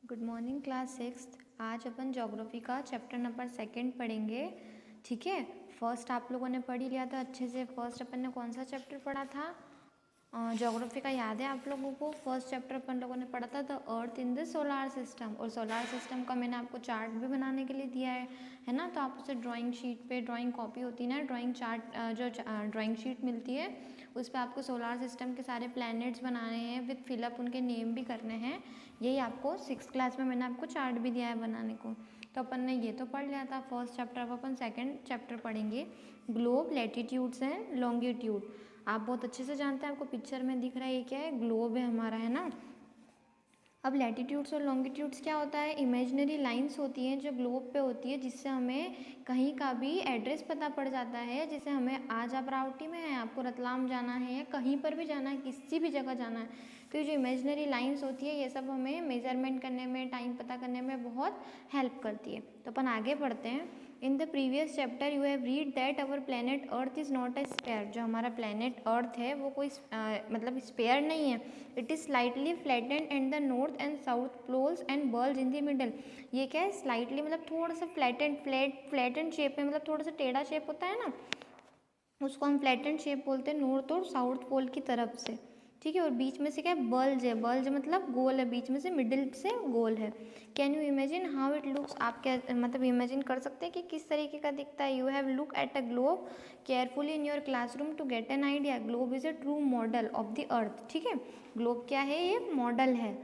Good morning class sixth. आज अपन geography का chapter number 2 पढ़ेंगे। ठीक है, फर्स्ट आप लोगों ने पढ़ ही लिया था अच्छे से। फर्स्ट अपन ने कौन सा चैप्टर पढ़ा था? ज्योग्राफी का याद है आप लोगों को? फर्स्ट चैप्टर अपन लोगों ने पढ़ा था the earth in the solar system. और सोलार सिस्टम का मैंने आपको चार्ट भी बनाने के लिए दिया है ना? तो आप उसे ड्राइंग शीट पे, ड्राइंग कॉपी होती है ना, ड्राइंग चार्ट, जो ड्राइंग शीट मिलती है उस पर आपको सोलार सिस्टम के सारे प्लैनेट्स बनाने हैं विद फिलअप, उनके नेम भी करने हैं। यही आपको 6th क्लास में मैंने आपको चार्ट भी दिया है बनाने को। तो अपन ने ये तो पढ़ लिया था फर्स्ट चैप्टर। अब अपन सेकंड चैप्टर पढ़ेंगे, ग्लोब, लैटिट्यूड्स एंड लॉन्गिट्यूड। आप बहुत अच्छे से जानते हैं, आपको पिक्चर में दिख रहा है ये क्या है? ग्लोब है हमारा, है ना। अब लैटिट्यूड्स और लॉन्गिट्यूड्स क्या होता है? इमेजिनरी लाइंस होती हैं जो ग्लोब पे होती है, जिससे हमें कहीं का भी एड्रेस पता पड़ जाता है। जैसे हमें आज आप रावटी में हैं, आपको रतलाम जाना है या कहीं पर भी जाना है, किसी भी जगह जाना है, तो ये जो इमेजिनरी लाइंस होती है ये सब हमें मेजरमेंट करने में, टाइम पता करने में बहुत हेल्प करती है। तो अपन आगे बढ़ते हैं। In the previous chapter you have read that our planet earth is not a sphere. जो हमारा प्लेनेट अर्थ है वो कोई मतलब स्पेयर नहीं है। It is slightly flattened and the north and south poles and bulge in the middle. ये क्या है? स्लाइटली मतलब थोड़ा सा फ्लैटेंड शेप में, मतलब थोड़ा सा टेढ़ा शेप होता है ना, उसको हम फ्लैटेंड शेप बोलते हैं नॉर्थ और साउथ पोल की तरफ से। ठीक है, और बीच में से क्या है? बल्ज है। बल्ज मतलब गोल है, बीच में से मिडिल से गोल है। Can you imagine how it looks? आप क्या मतलब इमेजिन कर सकते हैं कि किस तरीके का दिखता है? You have look at a globe carefully in your classroom to get an idea. Globe is a true model of the earth. ठीक है, ग्लोब क्या है? ये मॉडल है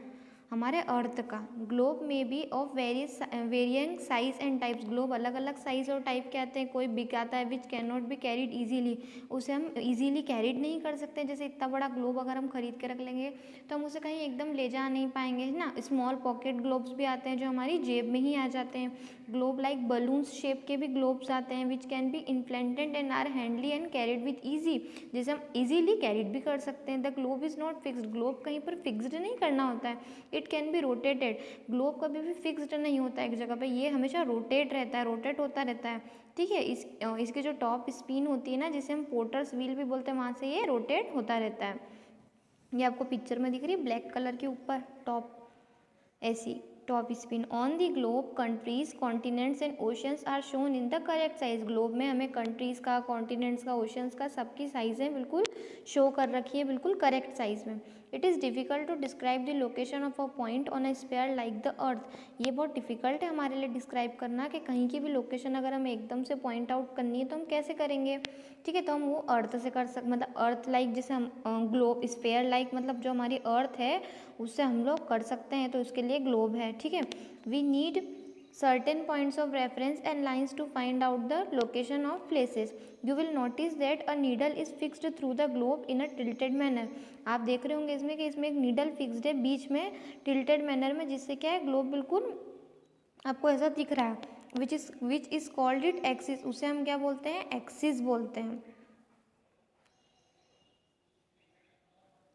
हमारे अर्थ का। ग्लोब में be of varying size and types. Globe अलग अलग साइज और टाइप के आते हैं। कोई बिग आता है which can not be carried easily, उसे हम ईजीली कैरिड नहीं कर सकते। जैसे इतना बड़ा ग्लोब अगर हम खरीद के रख लेंगे तो हम उसे कहीं एकदम ले जा नहीं पाएंगे, है ना। स्मॉल पॉकेट ग्लोब्स भी आते हैं जो हमारी जेब में ही आ जाते हैं। ग्लोब लाइक बलून्स शेप के भी ग्लोब्स आते हैं which can be implanted and are handy and carried with easy, जिसे हम ईजीली कैरिड भी कर सकते हैं। The globe is not fixed. Globe कहीं पर फिक्सड नहीं करना होता है। It can be rotated. Globe कभी भी फिक्स्ड नहीं होता है एक जगह पे, ये हमेशा रोटेट रहता है, रोटेट होता रहता है। ठीक है, इसकी जो टॉप स्पिन होती है ना, जिसे हम पोर्टर्स व्हील भी बोलते हैं, वहाँ से ये रोटेट होता रहता है। ये आपको पिक्चर में दिख रही है ब्लैक कलर के ऊपर टॉप, ऐसी top spin. On the globe countries, continents and oceans are shown in the correct size. Globe में हमें कंट्रीज का, कॉन्टिनेंट्स का, ओशंस का, सबकी साइजें बिल्कुल शो कर रखी है, बिल्कुल करेक्ट साइज में। It is difficult to describe the location of a point on a sphere like the earth. ये बहुत डिफिकल्ट है हमारे लिए डिस्क्राइब करना कि कहीं की भी लोकेशन अगर हमें एकदम से पॉइंट आउट करनी है तो हम कैसे करेंगे। ठीक है, तो हम वो अर्थ से कर सकते, मतलब अर्थ लाइक, जैसे हम ग्लोब स्फीयर लाइक मतलब जो हमारी अर्थ है उससे हम लोग कर सकते हैं, तो उसके लिए ग्लोब है। ठीक है, we need certain points of reference and lines to find out the location of places. You will notice that a needle is fixed through the globe in a tilted manner. आप देख रहे होंगे इसमें कि इसमें एक नीडल फिक्स्ड है बीच में tilted manner में, जिससे क्या है? ग्लोब बिल्कुल आपको ऐसा दिख रहा है। Which is called it axis. उसे हम क्या बोलते हैं? एक्सिस बोलते हैं।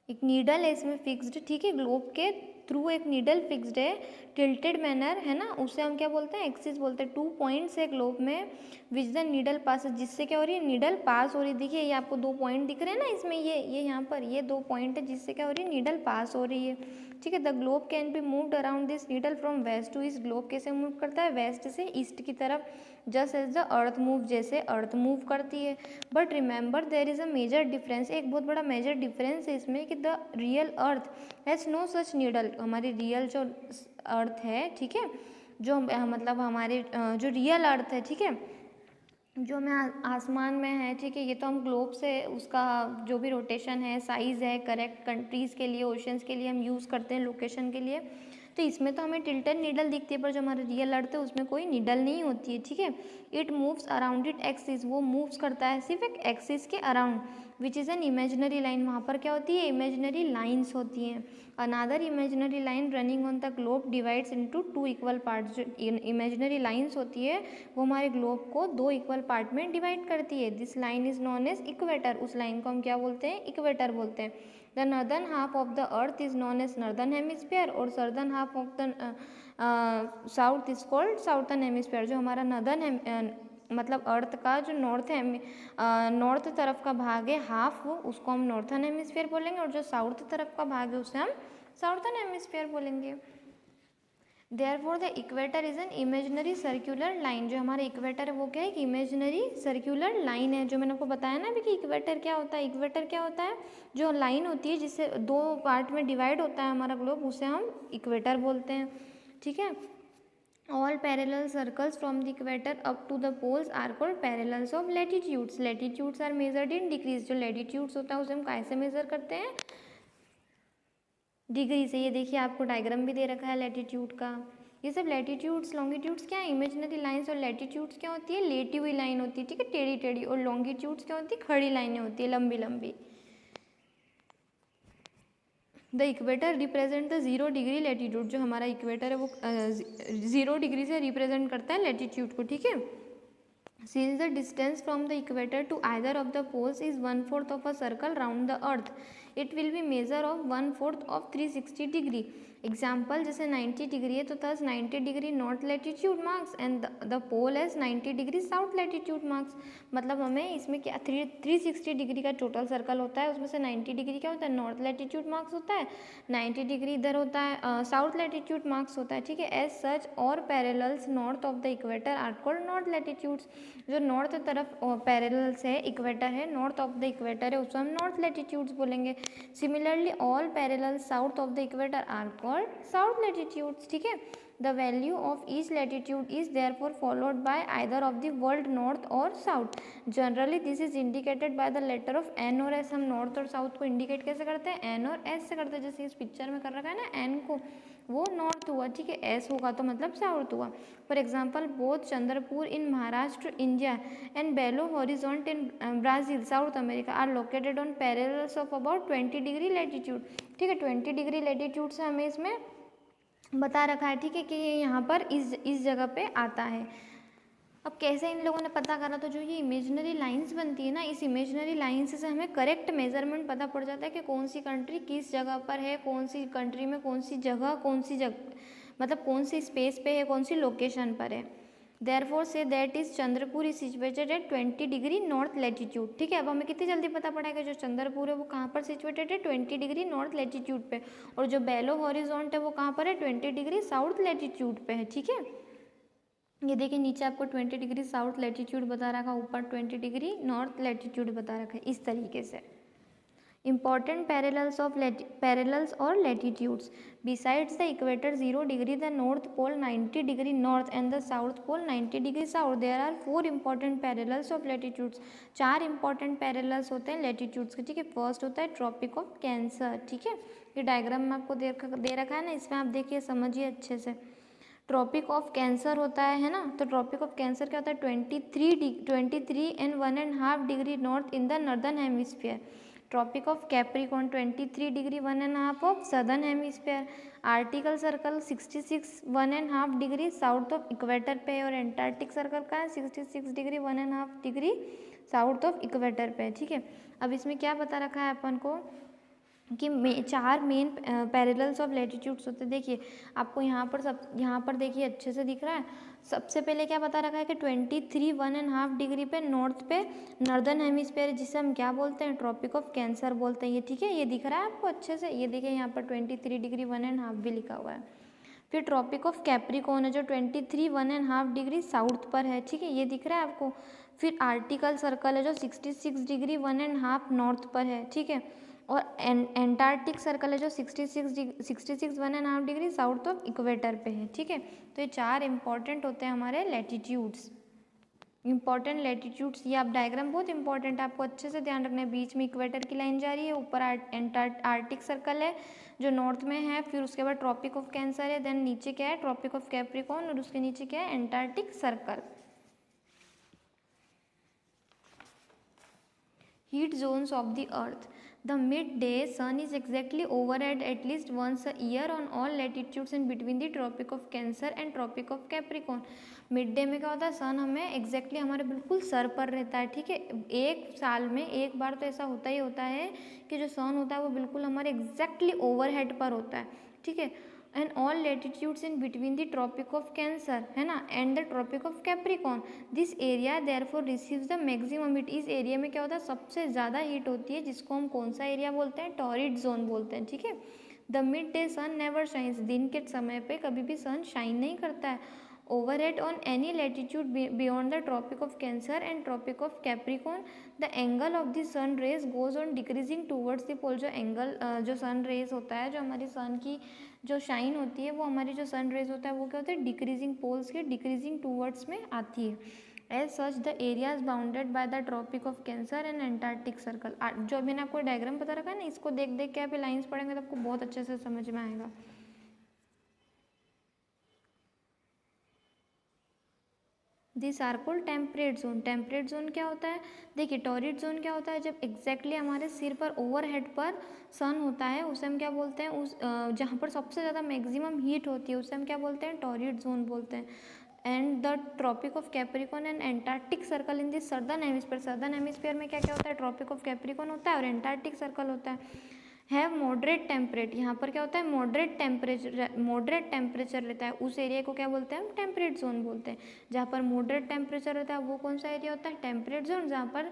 एक नीडल है इसमें फिक्स्ड, ठीक है, ग्लोब के थ्रू एक नीडल फिक्स्ड है, टिल्टेड मैनर, है ना, उसे हम क्या बोलते हैं? एक्सिस बोलते हैं। 2 पॉइंट्स है ग्लोब में विच द नीडल पास, जिससे क्या हो रही है? नीडल पास हो रही है। देखिए ये आपको 2 पॉइंट दिख रहे हैं ना इसमें, ये यहाँ पर ये 2 पॉइंट है जिससे क्या हो रही है? नीडल पास हो रही है। ठीक है, the globe can be moved around this needle from west to east. Globe कैसे मूव करता है? वेस्ट से ईस्ट की तरफ, just as the earth move, जैसे अर्थ मूव करती है। But remember there is a major difference. एक बहुत बड़ा मेजर डिफरेंस है इसमें कि the real earth has no such needle. हमारी रियल जो अर्थ है, ठीक है, जो मतलब हमारे जो रियल अर्थ है, ठीक है, जो हमें आसमान में है, ठीक है, ये तो हम ग्लोब से उसका जो भी रोटेशन है, साइज़ है, करेक्ट कंट्रीज़ के लिए, ओशंस के लिए हम यूज़ करते हैं लोकेशन के लिए। तो इसमें तो हमें टिल्टन नीडल दिखती है, पर जो हमारा रियल अर्थ है उसमें कोई नीडल नहीं होती है। ठीक है, it moves around it axis. वो मूव्स करता है सिर्फ एक एक्सिस के around, which is an imaginary line. वहाँ पर क्या होती है? इमेजिनरी लाइन्स होती हैं। Another imaginary line running on the globe divides into 2 equal parts. जो इमेजिनरी लाइन्स होती है वो हमारे ग्लोब को 2 इक्वल पार्ट में डिवाइड करती है। This line is known as equator. उस लाइन को हम क्या बोलते हैं? इक्वेटर बोलते हैं। The northern half of the earth is known as northern hemisphere और southern half of the south is called southern hemisphere. जो हमारा नॉर्दर्न मतलब अर्थ का जो नॉर्थ तरफ का भाग है, हाफ, उसको हम नॉर्थर्न हेमिस्फीयर बोलेंगे, और जो साउथ तरफ का भाग है उसे हम साउथर्न हेमिस्फीयर बोलेंगे। Therefore the equator is an imaginary circular line. जो हमारा इक्वेटर है वो क्या है, एक इमेजिनरी सर्कुलर लाइन है। जो मैंने आपको बताया ना अभी कि इक्वेटर क्या होता है, इक्वेटर क्या होता है, जो लाइन होती है जिससे दो पार्ट में डिवाइड होता है हमारा ग्लोब, उसे हम इक्वेटर बोलते हैं, ठीक है। All parallel circles from the equator up to the poles are called parallels of latitudes. Latitudes are measured in degrees. जो latitudes होता है उसे हम कैसे मेजर करते हैं, डिग्री से। ये देखिए आपको डायग्राम भी दे रखा है लैटिट्यूड का। ये सब लैटिट्यूड्स लॉन्गिट्यूड्स क्या है, इमेजिनरी लाइंस। और लैटिट्यूड्स क्या होती है, लेटी हुई लाइन होती है, ठीक है, टेढ़ी टेढ़ी। और लॉन्गिट्यूड्स क्या होती है, खड़ी लाइनें होती है, लंबी लंबी। The equator represent the 0 degree latitude. जो हमारा इक्वेटर है वो 0 डिग्री से रिप्रेजेंट करता है लैटिट्यूड को, ठीक है। Since the distance from the equator to either of the poles is 1/4 of a circle round the earth, it will be measure of 1/4 of 360 degree. Example जैसे 90 डिग्री है तो thus 90 degree north latitude marks and the pole as 90 degree south latitude marks. मतलब हमें इसमें क्या 360 degree का total circle होता है, उसमें से 90 डिग्री क्या होता है, नॉर्थ लैटिट्यूड मार्क्स होता है, 90 डिग्री इधर होता है साउथ लैटिट्यूड मार्क्स होता है, ठीक है। As such all parallels north of the equator are called north latitudes. जो नॉर्थ तरफ पैरेलल्स है, इक्वेटर है, नॉर्थ ऑफ द इक्वेटर है, उसको हम नॉर्थ लैटिट्यूड्स बोलेंगे। Similarly all parallels south of the equator are called south latitudes, ठीक है। The value of each latitude is therefore followed by either of the world north or south. Generally this is indicated by the letter of N or S. हम north or south को indicate कैसे करते हैं, N or S से करते हैं। जैसे इस पिक्चर में कर रखा है ना, एन को वो नॉर्थ हुआ, ठीक है, एस होगा तो मतलब साउथ हुआ। For example both Chandrapur in Maharashtra India and Belo Horizonte in Brazil South America are located on parallels of about 20 degree latitude, ठीक है। 20 डिग्री लैटिट्यूड से हमें इसमें बता रखा है, ठीक है, कि ये यहाँ पर इस जगह पे आता है। अब कैसे इन लोगों ने पता करा, तो जो ये इमेजिनरी लाइंस बनती है ना, इस इमेजिनरी लाइंस से हमें करेक्ट मेजरमेंट पता पड़ जाता है कि कौन सी कंट्री किस जगह पर है, कौन सी कंट्री में कौन सी जगह मतलब कौन सी स्पेस पे है, कौन सी लोकेशन पर है। Therefore say that is Chandrapur is situated at 20 degree north latitude, ठीक है। अब हमें कितनी जल्दी पता पड़ा है कि जो चंद्रपुर है वो कहाँ पर सिचुएटेड है, 20 डिग्री नॉर्थ लैटिट्यूड पे। और जो बेलो हॉरिजॉन्ट है वो कहाँ पर है, 20 डिग्री साउथ लैटिट्यूड पे है, ठीक है। ये देखिए नीचे आपको 20 डिग्री साउथ लैटिट्यूड बता रखा, ऊपर 20 डिग्री नॉर्थ लैटिट्यूड बता रखा है, इस तरीके से। इंपॉर्टेंट पैरेलल्स और latitudes besides the equator 0 degree the north pole 90 degree north and the south pole 90 degree south there are 4 important parallels of latitudes. 4 important parallels होते हैं लैटिट्यूड्स के, ठीक है। फर्स्ट होता है ट्रॉपिक ऑफ कैंसर, ठीक है। ये डायग्राम में आपको दे रखा है ना, इसमें आप देखिए समझिए अच्छे से। ट्रॉपिक ऑफ कैंसर होता है ना, तो ट्रॉपिक ऑफ कैंसर क्या होता है, 23 and 1.5 degree north in the northern hemisphere. Tropic of capricorn 23 degree 1.5 of southern hemisphere. Arctic circle 66 1.5 degree south of equator पे है, और एंटार्क्टिक सर्कल का है 66 degree 1.5 degree south of equator पे है, ठीक है। अब इसमें क्या बता रखा है अपन को कि 4 मेन पैरेलल्स ऑफ लैटिट्यूड्स होते हैं। देखिए आपको यहाँ पर देखिए अच्छे से दिख रहा है। सबसे पहले क्या बता रखा है कि 23 1.5 डिग्री पे नॉर्थ पे नॉर्दर्न हेमिस्फीयर, जिसे हम क्या बोलते हैं, ट्रॉपिक ऑफ कैंसर बोलते हैं, ये ठीक है। ये दिख रहा है आपको अच्छे से, ये देखिए यहाँ पर 23 डिग्री 1.5 भी लिखा हुआ है। फिर ट्रॉपिक ऑफ कैप्रिकॉर्न है जो 23 1.5 डिग्री साउथ पर है, ठीक है, ये दिख रहा है आपको। फिर आर्टिकल सर्कल है जो 66 डिग्री 1.5 नॉर्थ पर है, ठीक है। और एंटार्क्टिक सर्कल है जो 66 1.5 डिग्री साउथ ऑफ इक्वेटर पे है, ठीक है। तो ये 4 इंपॉर्टेंट होते हैं हमारे लैटिट्यूड्स, इंपॉर्टेंट लैटिट्यूड्स। ये आप डायग्राम बहुत इंपॉर्टेंट है, आपको अच्छे से ध्यान रखना है। बीच में इक्वेटर की लाइन जा रही है, ऊपर आर्टिक सर्कल है जो नॉर्थ में है, फिर उसके बाद ट्रॉपिक ऑफ कैंसर है, देन नीचे क्या है, ट्रॉपिक ऑफ कैप्रिकॉर्न, और उसके नीचे क्या है, Antarctic circle. Heat zones of the earth. The midday sun is exactly overhead at least once a year on all latitudes in between the tropic of Cancer and tropic of Capricorn. Mid day में क्या होता है, सन हमें exactly हमारे बिल्कुल sir पर रहता है, ठीक है। एक साल में एक बार तो ऐसा होता ही होता है कि जो सन होता है वो बिल्कुल हमारे एग्जैक्टली ओवरहेड पर होता है, ठीक है। And all latitudes in between the tropic of cancer, है ना, and the tropic of capricorn, this area therefore receives the maximum heat. इस एरिया में क्या होता है, सबसे ज़्यादा हीट होती है, जिसको हम कौन सा एरिया बोलते हैं, टॉरिड जोन बोलते हैं, ठीक है। The midday sun never shines, दिन के समय पे कभी भी सन शाइन नहीं करता है। Overhead on any latitude beyond the tropic of cancer and Tropic of Capricorn the angle of the sun rays goes on decreasing towards the pole. जो एंगल जो सन रेज होता है, जो हमारी सन की जो शाइन होती है, वो हमारी जो सन रेज होता है वो क्या होता है, डिक्रीजिंग पोल्स के डिक्रीजिंग टूवर्ड्स में आती है। As such the areas bounded by the tropic of cancer and Antarctic circle. जो मैंने आपको डायग्राम बता रखा है ना, इसको देख देख के आप लाइन्स पढ़ेंगे तो आपको बहुत अच्छे से समझ में आएगा। This are called temperate zone. Temperate zone क्या होता है, देखिए टॉरिड जोन क्या होता है, जब एग्जैक्टली हमारे सिर पर ओवरहेड पर सन होता है उसे हम क्या बोलते हैं, उस जहाँ पर सबसे ज़्यादा मैक्सिमम हीट होती है उसे हम क्या बोलते हैं, टॉरिड जोन बोलते हैं। And the tropic of capricorn and Antarctic circle in this southern hemisphere. Southern hemisphere में क्या क्या होता है, ट्रॉपिक ऑफ कैप्रिकॉर्न होता है और एंटार्क्टिक सर्कल होता है। हैव मॉडरेट टेम्परेट, यहाँ पर क्या होता है, मॉडरेट टेम्परेचर रहता है, उस एरिया को क्या बोलते हैं हम, टेम्परेट जोन बोलते हैं। जहाँ पर मॉडरेट टेम्परेचर रहता है वो कौन सा एरिया होता है, टेम्परेट जोन। जहाँ पर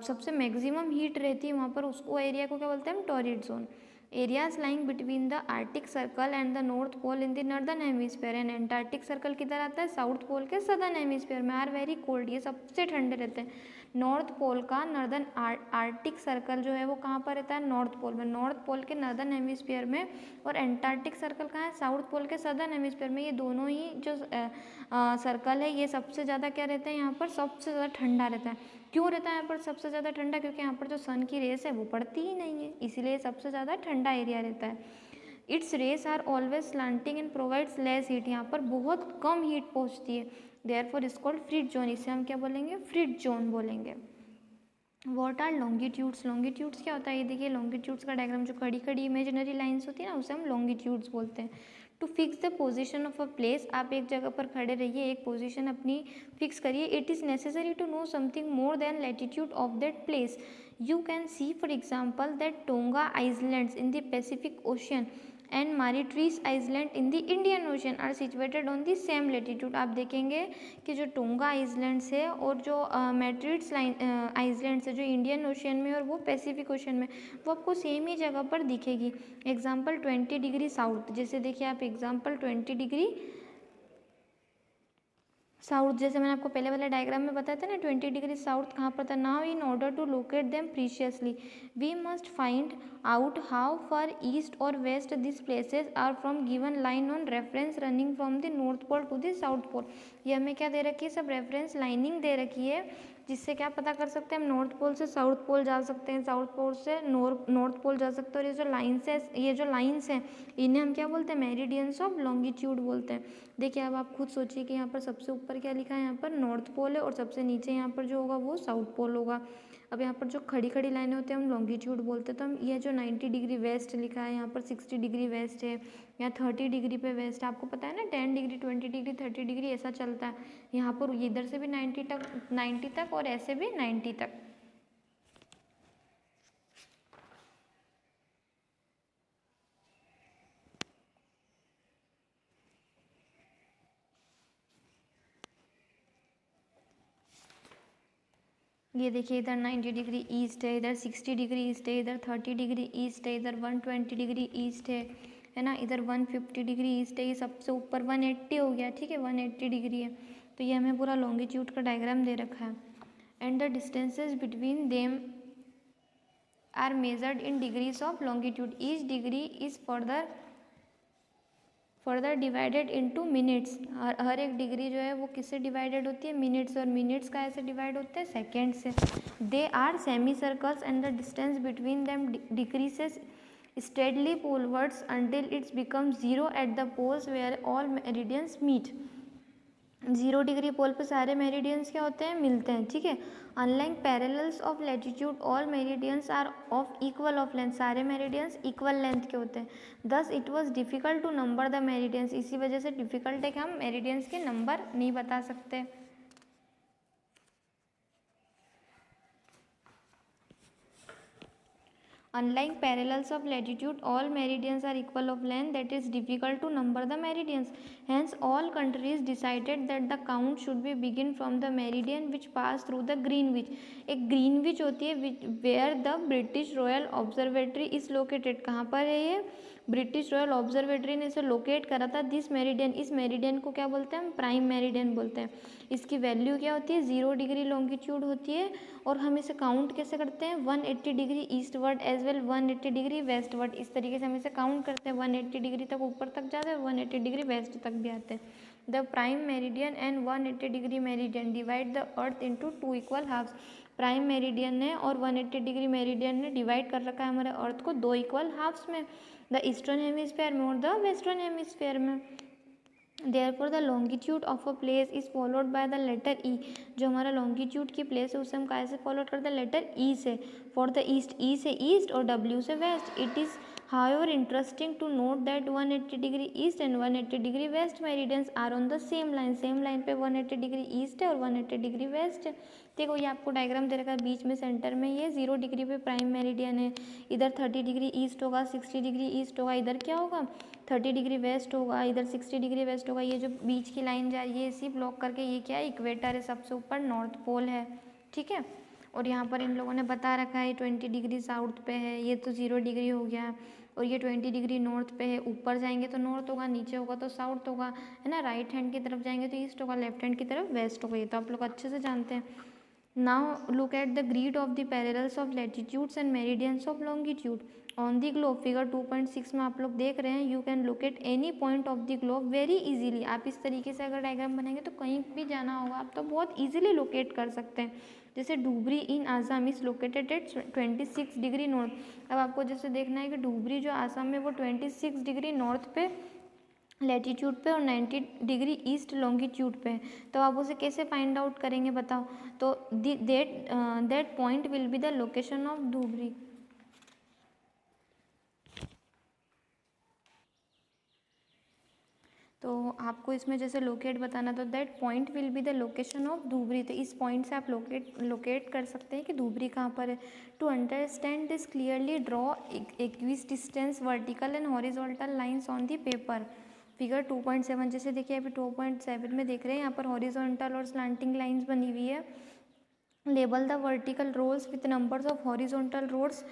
सबसे मैक्सिमम हीट रहती है वहाँ पर उसको एरिया को क्या बोलते हैं हम, torrid zone. Areas lying between the Arctic circle and the north pole in the northern hemisphere. And Antarctic circle किधर आता है, साउथ पोल के सदर्न हेमिस्फीयर में। आर वेरी कोल्ड, ये सबसे ठंडे रहते हैं। नॉर्थ पोल का नॉर्दर्न आर्टिक सर्कल जो है वो कहाँ पर रहता है, नॉर्थ पोल में, नॉर्थ पोल के नॉर्दर्न हेमिस्फीयर में। और एंटार्क्टिक सर्कल कहाँ है, साउथ पोल के सदर्न हेमिस्फीयर में। ये दोनों ही जो सर्कल है ये सबसे ज़्यादा क्या रहता है, यहाँ पर सबसे ज़्यादा ठंडा रहता है। क्यों रहता है यहाँ पर सबसे ज़्यादा ठंडा, क्योंकि यहाँ पर जो सन की रेस है वो पड़ती ही नहीं है, इसीलिए सबसे ज़्यादा ठंडा एरिया रहता है। It's rays are always slanting and provides less heat, यहाँ पर बहुत कम हीट पहुँचती है। Therefore is called frigid zone, इसे हम क्या बोलेंगे, फ्रिज जोन बोलेंगे। वॉट आर लॉन्गिट्यूड्स, लॉन्गिट्यूड्स क्या होता है, ये देखिए लॉन्गिट्यूड्स का डायग्राम, जो खड़ी खड़ी इमेजिनरी लाइन्स होती है ना उसे हम लॉन्गिट्यूड्स बोलते हैं। To fix the position of a place, आप एक जगह पर खड़े रहिए, एक पोजीशन अपनी फिक्स करिए। It is necessary to know something more than latitude of that place. You can see for example that Tonga islands in the Pacific Ocean and Mauritius island in the Indian Ocean are situated on the same latitude. आप देखेंगे कि जो tonga islands है और जो मैट्रिट्स islands है जो Indian ocean में और वो पैसिफिक ओशन में, वो आपको सेम ही जगह पर दिखेगी। एग्जाम्पल 20 डिग्री साउथ, जैसे देखिए आप एग्जाम्पल 20 डिग्री साउथ, जैसे मैंने आपको पहले वाले डायग्राम में बताया था ना 20 डिग्री साउथ कहाँ पर था। Now in order to locate them precisely we must find out how far east or west this places are from given line on reference running from the north pole to the south pole. ये हमें क्या दे रखी है, सब reference lining दे रखी है, जिससे क्या पता कर सकते हैं हम, नॉर्थ पोल से साउथ पोल जा सकते हैं, साउथ पोल से नॉर्थ पोल जा सकते हैं। और ये जो लाइन्स हैं इन्हें हम क्या बोलते हैं, मेरिडियंस ऑफ लॉन्गिट्यूड बोलते हैं। देखिए अब आप खुद सोचिए कि यहाँ पर सबसे ऊपर क्या लिखा है, यहाँ पर नॉर्थ पोल है और सबसे नीचे यहाँ पर जो होगा वो साउथ पोल होगा। अब यहाँ पर जो खड़ी खड़ी लाइनें होती हैं हम लॉन्गिट्यूड बोलते हैं। तो हम ये जो 90 डिग्री वेस्ट लिखा है, यहाँ पर 60 डिग्री वेस्ट है, यहाँ 30 डिग्री पे वेस्ट, आपको पता है ना 10 डिग्री 20 डिग्री 30 डिग्री ऐसा चलता है। यहाँ पर इधर से भी 90 तक और ऐसे भी 90 तक। ये देखिए इधर 90 डिग्री ईस्ट है, इधर 60 डिग्री ईस्ट है, इधर 30 डिग्री ईस्ट है, इधर 120 डिग्री ईस्ट है ना, इधर 150 डिग्री ईस्ट है, ये सबसे ऊपर 180 हो गया, ठीक है 180 डिग्री है। तो ये हमें पूरा लॉन्गिट्यूड का डायग्राम दे रखा है। And the distances between them are measured in degrees of longitude. Each degree is further divided into minutes. हर एक डिग्री जो है वो किससे डिवाइडेड होती है, मिनट्स, और मिनट्स का ऐसे डिवाइड होते हैं सेकेंड से। They are semi circles and the distance between them decreases steadily polewards until it's become zero at the poles where all meridians meet. 0 degree pole पे सारे मेरिडियंस क्या होते हैं, मिलते हैं, ठीक है। Unlike parallels of latitude all meridians are of equal of length, सारे मेरिडियंस इक्वल लेंथ के होते हैं। Thus it was difficult to number the meridians, इसी वजह से डिफ़िकल्ट है कि हम मेरिडियंस के नंबर नहीं बता सकते। Unlike parallels of latitude, all meridians are equal of length, that is difficult to number the meridians. Hence, all countries decided that the count should be begin from the meridian which pass through the Greenwich. एक Greenwich होती है where the British Royal Observatory is located. कहाँ पर है ये, British royal observatory ने इसे locate करा था। दिस मेरिडियन, इस मेरिडियन को क्या बोलते हैं हम? प्राइम मेरिडियन बोलते हैं। इसकी वैल्यू क्या होती है? 0 डिग्री लॉन्गिट्यूड होती है। और हम इसे काउंट कैसे करते हैं? 180 degree eastward as well 180 degree westward, इस तरीके से हम इसे काउंट करते हैं। 180 डिग्री तक ऊपर तक जाते हैं, 180 डिग्री वेस्ट तक भी आते हैं। The prime meridian and 180 degree meridian divide the earth into 2 equal halves. Prime meridian ने और 180 डिग्री मेरिडियन ने डिवाइड कर रखा है हमारे अर्थ को 2 इक्वल हाफ्स में, द ईस्टर्न हेमिस्फेयर में और द वेस्टर्न हेमिस्फेयर में। Therefore the longitude of a place is followed by the letter E। जो हमारा longitude की place है उसे हम कैसे फॉलो करते हैं? लेटर E से। For the east, E से east और W से west। It is however interesting to note that 180 degree east and 180 degree west meridians are on the same line। Same line पे 180 डिग्री ईस्ट है और 180 degree west है। देखो ये आपको डायग्राम दे रखा है, बीच में सेंटर में ये 0 डिग्री पे प्राइम मेरिडियन है। इधर 30 डिग्री ईस्ट होगा, 60 डिग्री ईस्ट होगा, इधर क्या होगा? 30 डिग्री वेस्ट होगा, इधर 60 डिग्री वेस्ट होगा। ये जो बीच की लाइन जा रही है इसी ब्लॉक करके, ये क्या है? इक्वेटर है, सबसे ऊपर नॉर्थ पोल है, ठीक है। और यहाँ पर इन लोगों ने बता रखा है 20 डिग्री साउथ पे है, ये तो 0 डिग्री हो गया। और ये 20 डिग्री नॉर्थ पे है, ऊपर जाएंगे तो नॉर्थ होगा, नीचे होगा तो साउथ होगा, है ना। राइट हैंड की तरफ जाएंगे तो ईस्ट होगा, लेफ्ट हैंड की तरफ वेस्ट होगा। ये तो आप लोग अच्छे से जानते हैं। Now look at the grid of the parallels of latitudes and meridians of longitude on the globe. Figure 2.6 में आप लोग देख रहे हैं, you can locate any point of the globe very easily. आप इस तरीके से अगर डायग्राम बनाएंगे तो कहीं भी जाना होगा आप तो बहुत इजीली लोकेट कर सकते हैं। जैसे Dhubri in Assam is located at 26 degree north. अब आपको जैसे देखना है कि डुबरी जो आसाम में वो 26 डिग्री नॉर्थ पे लैटीट्यूड पे और 90 डिग्री ईस्ट लॉन्गिट्यूड पे, तो आप उसे कैसे फाइंड आउट करेंगे बताओ? तो that point will be the location of Dhubri. तो आपको इसमें जैसे लोकेट बताना, तो that point will be the location of Dhubri. तो इस पॉइंट से आप लोकेट कर सकते हैं कि धुबरी कहाँ पर है। To understand this clearly draw equidistance vertical and horizontal lines on the paper. Figure 2.7 जैसे देखिए अभी 2.7 में देख रहे हैं, यहाँ पर हॉरिजॉन्टल और स्लांटिंग लाइंस बनी हुई है। Label the vertical roads with numbers of horizontal roads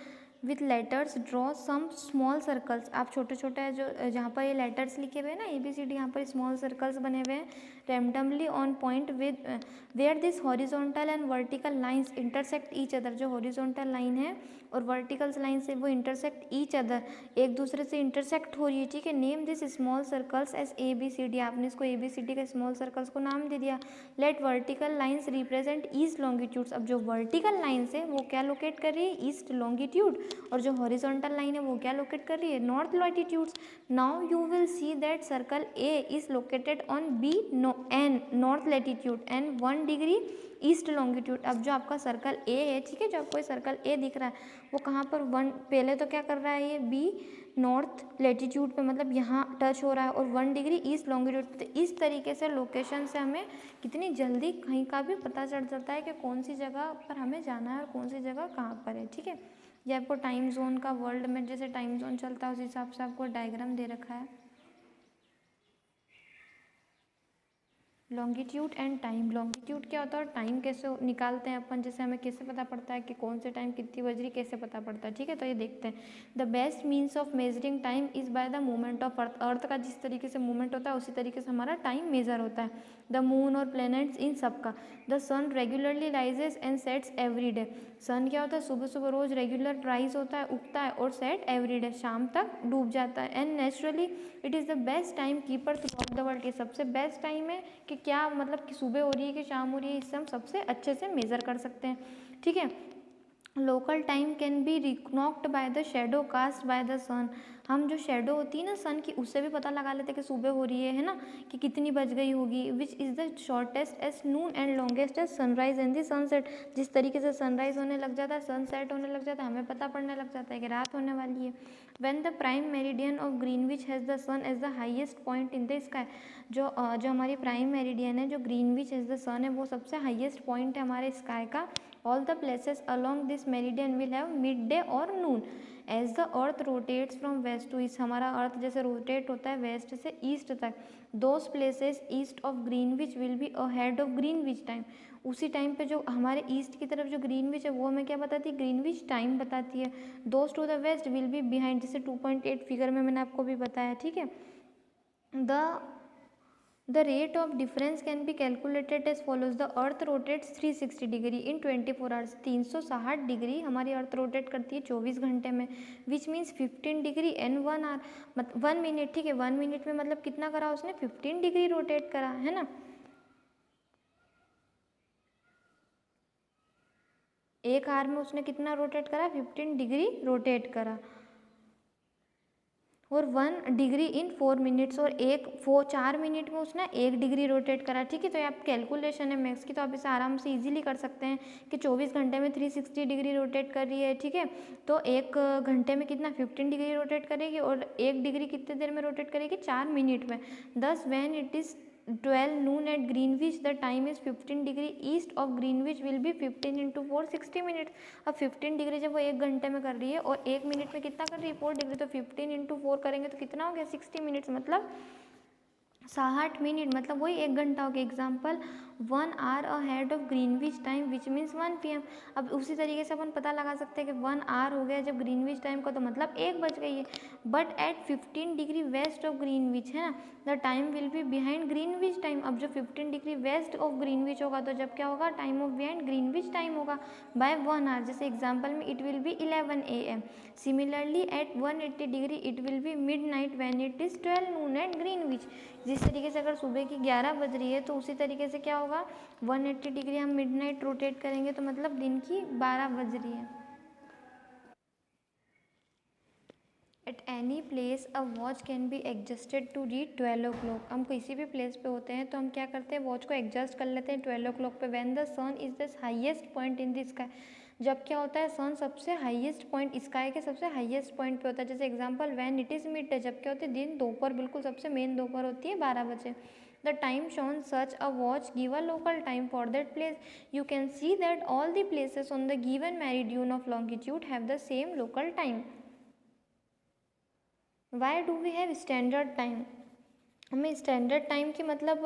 with letters, draw some small circles. आप छोटे छोटे जो जहाँ पर ये लेटर्स लिखे हुए हैं ना ABCD, यहाँ पर स्मॉल सर्कल्स बने हुए हैं randomly on point with where this horizontal and vertical lines intersect each other. जो हॉरिजॉन्टल लाइन है और वर्टिकल लाइन से वो इंटरसेक्ट ईच अदर, एक दूसरे से इंटरसेक्ट हो रही है, ठीक है। Name this small circles as ABCD। आपने इसको ABCD के स्मॉल सर्कल्स को नाम दे दिया। Let vertical lines represent east longitudes. अब जो वर्टिकल लाइंस है वो क्या लोकेट कर रही है? East longitude. और जो हॉरिजॉन्टल लाइन है वो क्या लोकेट कर रही है? North latitudes. Now you will see that circle A is located on B an north latitude and 1 degree east longitude. अब जो आपका सर्कल A है, ठीक है, जो आपको सर्कल A दिख रहा है वो कहाँ पर पहले तो क्या कर रहा है ये B नॉर्थ लैटिट्यूड पे, मतलब यहाँ टच हो रहा है, और 1 डिग्री ईस्ट लॉन्गिट्यूड। तो इस तरीके से लोकेशन से हमें कितनी जल्दी कहीं का भी पता चल जाता है कि कौन सी जगह पर हमें जाना है और कौन सी जगह कहाँ पर है, ठीक है। ये आपको टाइम जोन का, वर्ल्ड में जैसे टाइम जोन चलता है उस हिसाब से आपको डायग्राम दे रखा है। Longitude and time. लॉन्गिट्यूड क्या होता है और टाइम कैसे निकालते हैं अपन, जैसे हमें कैसे पता पड़ता है कि कौन से टाइम कितनी बज रही, कैसे पता पड़ता है, ठीक है। तो ये देखते हैं। The best means of measuring time is by the movement of earth. Earth का जिस तरीके से मूवमेंट होता है उसी तरीके से हमारा टाइम मेजर होता है। द मून और प्लैनेट्स इन सबका। The sun regularly rises and sets every day. Sun क्या होता है? सुबह सुबह रोज रेगुलर राइज होता है, उगता है, और सेट एवरी डे, शाम तक डूब जाता है। And naturally it is the best time keeper through out the world. ये सबसे बेस्ट टाइम है कि क्या मतलब कि सुबह हो रही है कि शाम हो रही है, इससे हम सबसे अच्छे से मेज़र कर सकते हैं, ठीक है। Local time can be reckoned by the shadow cast by the sun. हम जो शेडो होती है ना सन की, उससे भी पता लगा लेते हैं कि सुबह हो रही है ना, कि कितनी बज गई होगी। Which is the shortest as noon and longest as sunrise and the sunset. जिस तरीके से सनराइज होने लग जाता है, सनसेट होने लग जाता है, हमें पता पड़ने लग जाता है कि रात होने वाली है। When the prime meridian of Greenwich has the sun as the highest point in the sky. जो हमारी प्राइम मेरिडियन है, जो ग्रीनविच एज द सन है, वो सबसे हाईएस्ट पॉइंट है हमारे स्काई का। All the places along this meridian will have midday or noon. As the earth rotates from west to east, हमारा अर्थ जैसे रोटेट होता है वेस्ट से ईस्ट तक, those places east of Greenwich will be ahead of Greenwich time. उसी time पे जो हमारे ईस्ट की तरफ जो ग्रीनविच है वो हमें क्या बताती है, ग्रीनविच टाइम बताती है. Those to the west will be behind, जैसे 2.8 फिगर में मैंने आपको भी बताया. ठीक है. The rate of difference can be calculated as follows. The earth rotates 360 degree in 24 hours. 360 degree हमारी अर्थ रोटेट करती है 24 घंटे में, which means 15 degree and 1 hour, मतलब 1 मिनट. ठीक है, 1 मिनट में मतलब कितना करा उसने, 15 डिग्री रोटेट करा है ना. एक आवर में उसने कितना रोटेट करा, 15 डिग्री रोटेट करा. और 1 डिग्री इन 4 मिनट्स, और 4 मिनट में उसने 1 डिग्री रोटेट करा. ठीक है, तो ये आप कैलकुलेशन है मैथ्स की, तो आप इसे आराम से इजीली कर सकते हैं कि 24 घंटे में 360 डिग्री रोटेट कर रही है. ठीक है, तो 1 घंटे में कितना 15 डिग्री रोटेट करेगी, और 1 डिग्री कितने देर में रोटेट करेगी, 4 मिनट में. दस when it is 12 noon at Greenwich, the time is 15 degree east of Greenwich will be 15 into 4 60 minute. अब 15 डिग्री जब वो 1 घंटे में कर रही है और 1 मिनट में कितना कर रही है, 4 डिग्री, तो 15 into 4 करेंगे तो कितना हो गया, 60 मिनट्स, मतलब 60 मिनट, मतलब वही 1 घंटा हो गया. Example 1 hour ahead of Greenwich time which means 1 PM. अब उसी तरीके से अपन पता लगा सकते हैं कि 1 आवर हो गया जब ग्रीनविच टाइम का, तो मतलब 1 बज गई है. But at 15 degree west of Greenwich है ना, the time will be behind Greenwich time. अब जो 15 डिग्री वेस्ट ऑफ ग्रीनविच होगा तो जब क्या होगा, time of behind Greenwich time होगा बाय 1 आवर. जैसे एग्जाम्पल में it will be 11 AM. Similarly at 180 degree it will be midnight when it is 12 noon at Greenwich. जिस तरीके से अगर सुबह की 11 बज रही है तो उसी तरीके से क्या होगा, 180 डिग्री हम मिडनाइट रोटेट करेंगे तो मतलब दिन की 12 बज रही है. At any place a watch can be adjusted to read 12 o'clock. हम किसी भी प्लेस पे होते हैं तो हम क्या करते हैं, वॉच को एडजस्ट कर लेते हैं 12 o'clock पे. When the sun is the highest point in the sky, जब क्या होता है, सन सबसे हाईएस्ट पॉइंट, स्काई के सबसे हाईएस्ट पॉइंट पे होता है. जैसे example when it is mid day, जब क्या होती है, दिन दोपहर, बिल्कुल सबसे मेन दोपहर होती है 12 बजे. The time shown such a watch give a local time for that place. You can see that all the places on the given meridian of longitude have the same local time. Why do we have standard time, हमें standard time की मतलब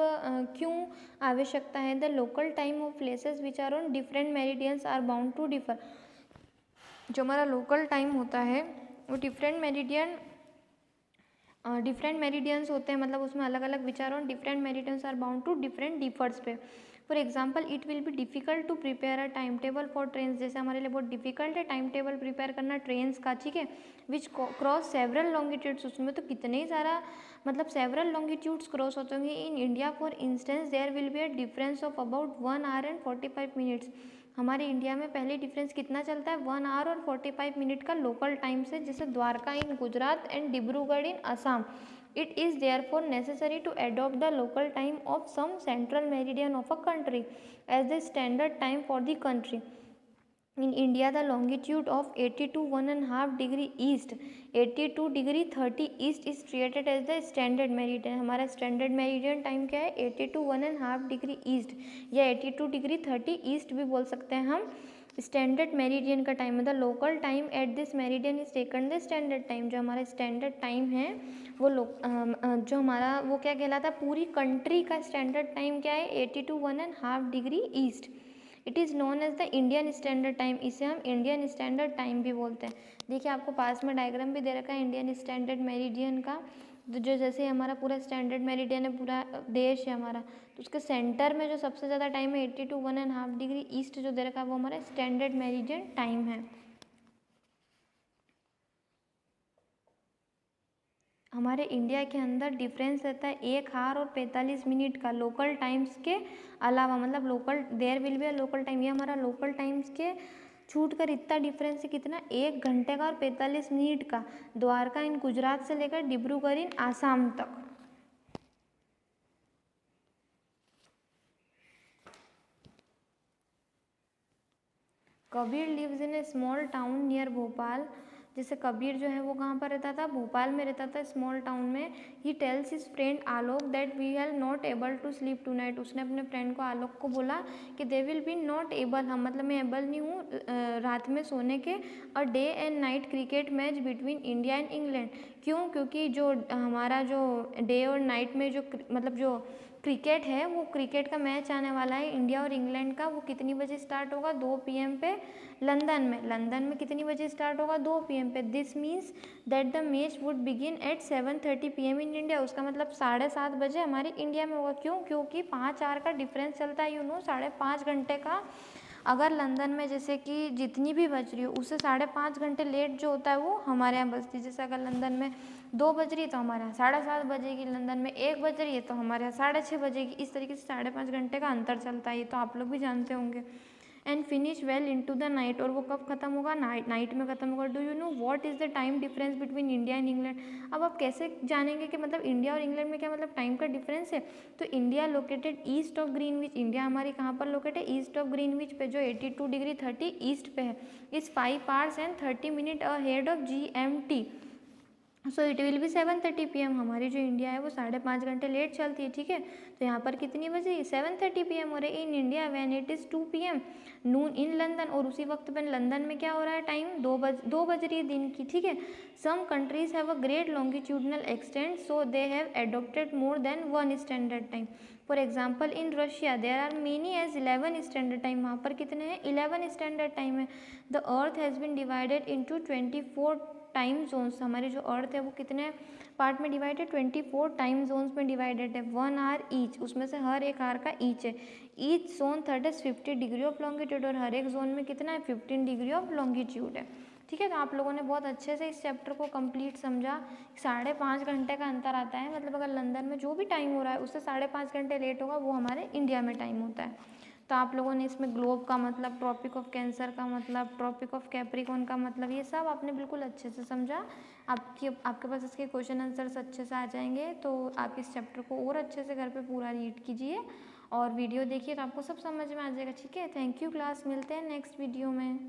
क्यों आवश्यकता है. The local time of places which are on different meridians are bound to differ. जो हमारा local time होता है वो डिफरेंट मेरिडियंस होते हैं, मतलब उसमें अलग अलग विचार on different meridians are bound to different differs पे. For example it will be difficult to prepare a time table for trains. जैसे हमारे लिए बहुत डिफिकल्ट है टाइम टेबल प्रिपेयर करना ट्रेन्स का. ठीक है, विच क्रॉस सेवरल लॉन्गिट्यूड्स, उसमें तो कितने ही सारा मतलब सेवरल लॉन्गिट्यूड्स क्रॉस होते होंगे. In India for instance there will be a difference of about 1 hour and 45 minutes. हमारे इंडिया में पहले डिफरेंस कितना चलता है, 1 hour और 45 मिनट का लोकल टाइम से. जैसे Dwarka in Gujarat and Dibrugarh in Assam. It is therefore necessary to adopt the local time of some central meridian of a country as the standard time for the country. In India, the longitude of 82 1.5 degree east, 82 degree 30 east is treated as the standard meridian. हमारा standard meridian time क्या है, 82 1.5 degree east या 82 degree 30 east भी बोल सकते हैं हम. Standard meridian का टाइम, मतलब local time at this meridian is taken the standard time. जो हमारा स्टैंडर्ड टाइम है वो जो हमारा वो क्या कहलाता है, पूरी कंट्री का स्टैंडर्ड टाइम क्या है, 82 1.5 degree east. It is known as the Indian standard time. इसे हम इंडियन स्टैंडर्ड टाइम भी बोलते हैं. देखिए आपको पास में डायग्राम भी दे रखा है इंडियन स्टैंडर्ड मेरिडियन का. तो जो जैसे हमारा पूरा स्टैंडर्ड मेरिडियन है, पूरा देश है हमारा, तो उसके सेंटर में जो सबसे ज़्यादा टाइम है 82 1.5 डिग्री ईस्ट जो दे रखा है वो हमारा स्टैंडर्ड मेरिडियन टाइम है. हमारे इंडिया के अंदर डिफरेंस रहता है 1 hour और 45 मिनट का लोकल टाइम्स के अलावा. मतलब local there will be a local time, ये हमारा लोकल टाइम्स के छूट कर इतना डिफरेंस है कितना, 1 घंटे का और 45 मिनट का. द्वारका इन गुजरात से लेकर डिब्रूगढ़ इन आसाम तक. Kabir lives in a small town near Bhopal. जैसे कबीर जो है वो कहाँ पर रहता था, भोपाल में रहता था, स्मॉल टाउन में। He tells his friend Alok that we are not able to sleep tonight. उसने अपने फ्रेंड को आलोक को बोला कि they will be not able, हम मतलब मैं एबल नहीं हूँ रात में सोने के। A day and night cricket match between India and England. क्यों? क्योंकि जो हमारा जो डे और नाइट में जो मतलब जो क्रिकेट है, वो क्रिकेट का मैच आने वाला है इंडिया और इंग्लैंड का। वो कितनी बजे स्टार्ट होगा? 2 PM पे लंदन में। लंदन में कितनी बजे स्टार्ट होगा? 2 PM पे। This means that the match would begin eight 7:30 PM in India. उसका मतलब 7:30 बजे हमारे इंडिया में होगा। क्यों? क्योंकि 5 आवर का डिफरेंस चलता है, 5.5 घंटे का। अगर लंदन में जैसे कि जितनी भी बज रही हो, उससे 5.5 घंटे लेट जो होता है वो हमारे यहाँ बजती है। जैसे अगर लंदन में 2 बज रही है तो हमारे यहाँ 7:30 बजेगी, लंदन में 1 बज रही है तो हमारे यहाँ 6:30 बजेगी। इस तरीके से 5.5 घंटे का अंतर चलता है, ये तो आप लोग भी जानते होंगे। And finish well into the night, और वो कब खत्म होगा? नाइट में खत्म होगा। Do you know what is the time difference between India and England? अब आप कैसे जानेंगे कि मतलब इंडिया और इंग्लैंड में क्या मतलब टाइम का डिफरेंस है? तो India located east of Greenwich. India हमारी कहाँ पर लोकेटेड है? ईस्ट ऑफ ग्रीनविच पे, जो 82 डिग्री 30 ईस्ट पे है। इस 5 hours and 30 minutes ahead of GMT। So it will B 7:30 PM। हमारी जो इंडिया है वो 5.5 घंटे लेट चलती है, ठीक है। तो यहाँ पर कितनी बजे? 7:30 PM हो रही है in India when it is 2 PM Noon in London. और उसी वक्त पे लंदन में क्या हो रहा है? टाइम 2 बज रही है दिन की, ठीक है। Some countries have a great longitudinal extent, so they have adopted more than 1 standard time. For example in Russia there are many as 11 standard time. वहाँ पर कितने हैं? 11 स्टैंडर्ड टाइम है। The earth has been divided into 24 time zones. हमारी जो अर्थ है वो कितने पार्ट में डिवाइडेड? 24 टाइम जोन्स में डिवाइडेड है। 1 hour ईच, उसमें से हर एक आवर का ईच है। Each zone 50 degree of longitude, और हर एक जोन में कितना है? 15 डिग्री ऑफ लॉन्गिट्यूड है, ठीक है। तो आप लोगों ने बहुत अच्छे से इस चैप्टर को कंप्लीट समझा। 5.5 घंटे का अंतर आता है, मतलब अगर लंदन में जो भी टाइम हो रहा है उससे 5.5 घंटे लेट होगा, वो हमारे इंडिया में टाइम होता है। तो आप लोगों ने इसमें ग्लोब का मतलब, ट्रॉपिक ऑफ कैंसर का मतलब, ट्रॉपिक ऑफ कैप्रिकॉर्न का मतलब, ये सब आपने बिल्कुल अच्छे से समझा। आपके पास इसके क्वेश्चन आंसर्स अच्छे से आ जाएंगे। तो आप इस चैप्टर को और अच्छे से घर पे पूरा रीड कीजिए और वीडियो देखिए, तो आपको सब समझ में आ जाएगा, ठीक है। थैंक यू क्लास, मिलते हैं नेक्स्ट वीडियो में।